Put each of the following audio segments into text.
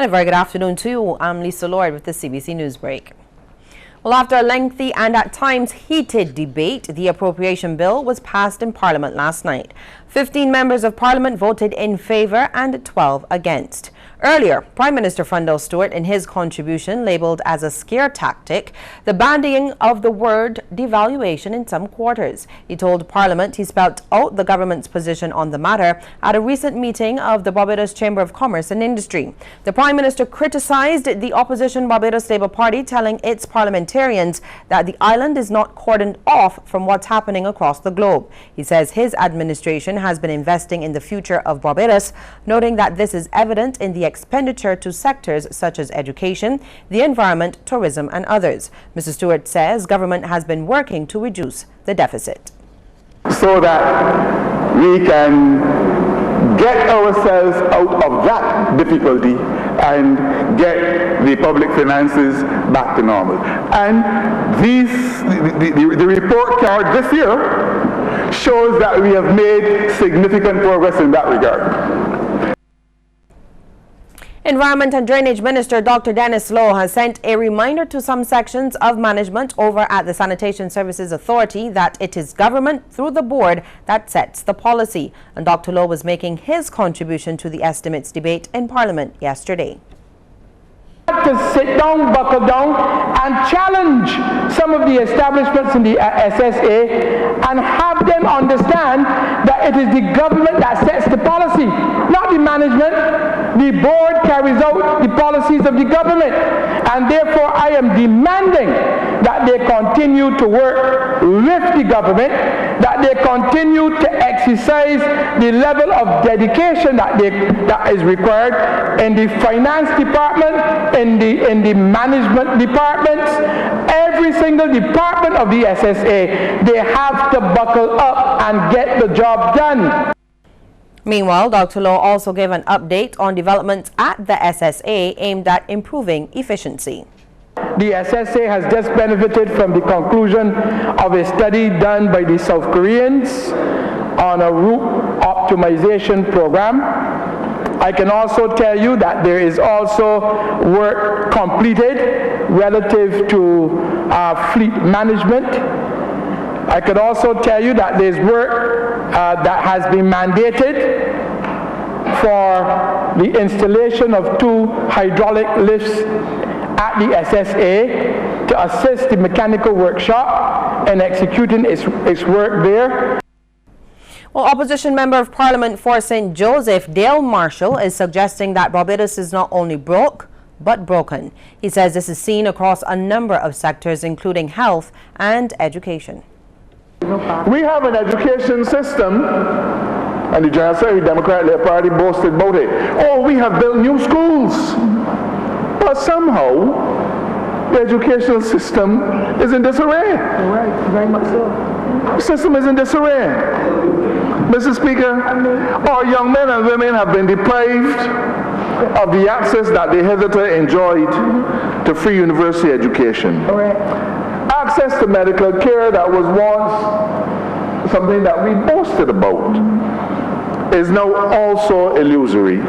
And a very good afternoon to you. I'm Lisa Lord with the CBC News Break. Well, after a lengthy and at times heated debate, the appropriation bill was passed in Parliament last night. 15 members of Parliament voted in favour and 12 against. Earlier, Prime Minister Fundell Stewart, in his contribution labelled as a scare tactic, the bandying of the word devaluation in some quarters. He told Parliament he spelt out the government's position on the matter at a recent meeting of the Barbados Chamber of Commerce and Industry. The Prime Minister criticised the opposition Barbados Labour Party, telling its parliamentarians that the island is not cordoned off from what's happening across the globe. He says his administration has been investing in the future of Barbados, noting that this is evident in the expenditure to sectors such as education, the environment, tourism and others. Mr. Stewart says government has been working to reduce the deficit. So that we can get ourselves out of that difficulty and get the public finances back to normal. And the report card this year shows that we have made significant progress in that regard. Environment and Drainage Minister Dr. Dennis Lowe has sent a reminder to some sections of management over at the Sanitation Services Authority that it is government through the board that sets the policy. And Dr. Lowe was making his contribution to the estimates debate in Parliament yesterday. To sit down, buckle down and challenge some of the establishments in the SSA and have them understand that it is the government that sets the policy, not the management. The board carries out the policies of the government, and therefore I am demanding that they continue to work with the government, that they continue to exercise the level of dedication that is required in the finance department, in the management departments, every single department of the SSA. They have to buckle up and get the job done. Meanwhile, Dr. Lowe also gave an update on developments at the SSA aimed at improving efficiency. The SSA has just benefited from the conclusion of a study done by the South Koreans on a route optimization program. I can also tell you that there is also work completed relative to fleet management. I could also tell you that there's work that has been mandated for the installation of 2 hydraulic lifts at the SSA to assist the mechanical workshop in executing its work there. Well, Opposition Member of Parliament for St. Joseph, Dale Marshall, is suggesting that Barbados is not only broke, but broken. He says this is seen across a number of sectors, including health and education. We have an education system, and the General Secretary, Democratic Labour Party, boasted about it. Oh, we have built new schools. But somehow, the educational system is in disarray. Right, very much so. The system is in disarray. Mr. Speaker, our young men and women have been deprived of the access that they hitherto enjoyed to free university education. Access to medical care that was once something that we boasted about is now also illusory.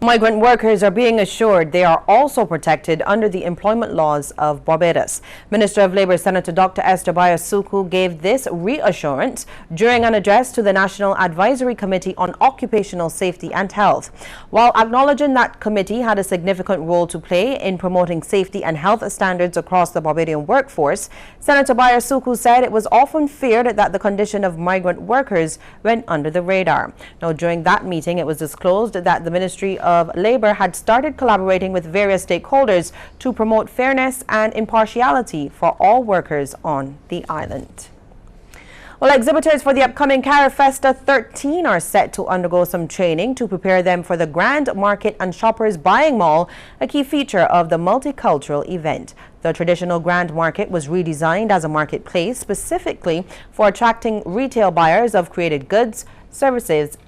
Migrant workers are being assured they are also protected under the employment laws of Barbados. Minister of Labour Senator Dr. Esther Bayasuku gave this reassurance during an address to the National Advisory Committee on Occupational Safety and Health. While acknowledging that committee had a significant role to play in promoting safety and health standards across the Barbadian workforce, Senator Bayasuku said it was often feared that the condition of migrant workers went under the radar. Now, during that meeting, it was disclosed that the Ministry of Labour had started collaborating with various stakeholders to promote fairness and impartiality for all workers on the island. Well, exhibitors for the upcoming Carifesta 13 are set to undergo some training to prepare them for the Grand Market and Shoppers Buying Mall, a key feature of the multicultural event. The traditional Grand Market was redesigned as a marketplace specifically for attracting retail buyers of created goods, services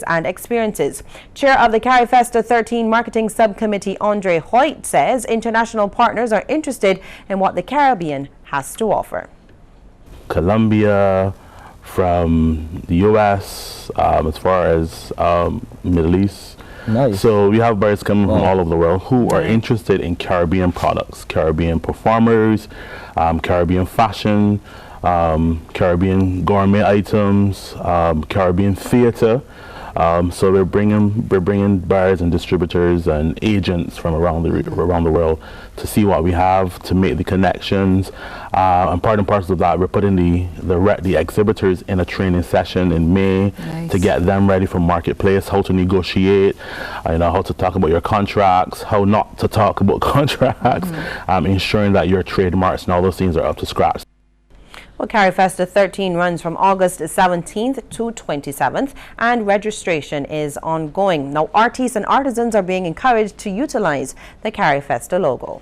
and experiences. Chair of the Carifesta 13 Marketing Subcommittee, Andre Hoyt, says international partners are interested in what the Caribbean has to offer. Colombia, from the US, as far as Middle East, Nice. So we have buyers coming from all over the world who are interested in Caribbean products, Caribbean performers, Caribbean fashion, Caribbean gourmet items, Caribbean theater. So we're bringing buyers and distributors and agents from around the world to see what we have, to make the connections, and part and parcel of that, we're putting the exhibitors in a training session in May to get them ready for marketplace, how to negotiate, how to talk about your contracts, how not to talk about contracts, ensuring that your trademarks and all those things are up to scratch. Well, CariFesta 13 runs from August 17th to 27th, and registration is ongoing. Now, artists and artisans are being encouraged to utilize the CariFesta logo.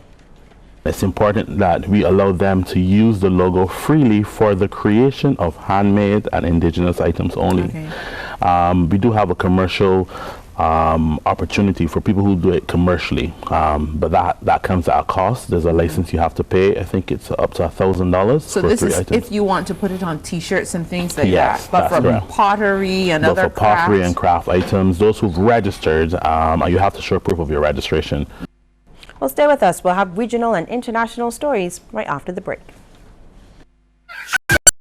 It's important that we allow them to use the logo freely for the creation of handmade and indigenous items only. We do have a commercial opportunity for people who do it commercially, but that comes at a cost. There's a license you have to pay. I think it's up to $1,000 so for this 3 is items. if you want to put it on t-shirts and things like Yes, that, but that's for correct. pottery and But other for pottery crafts. and craft items, those who've registered, you have to show proof of your registration. Well, stay with us. We'll have regional and international stories right after the break.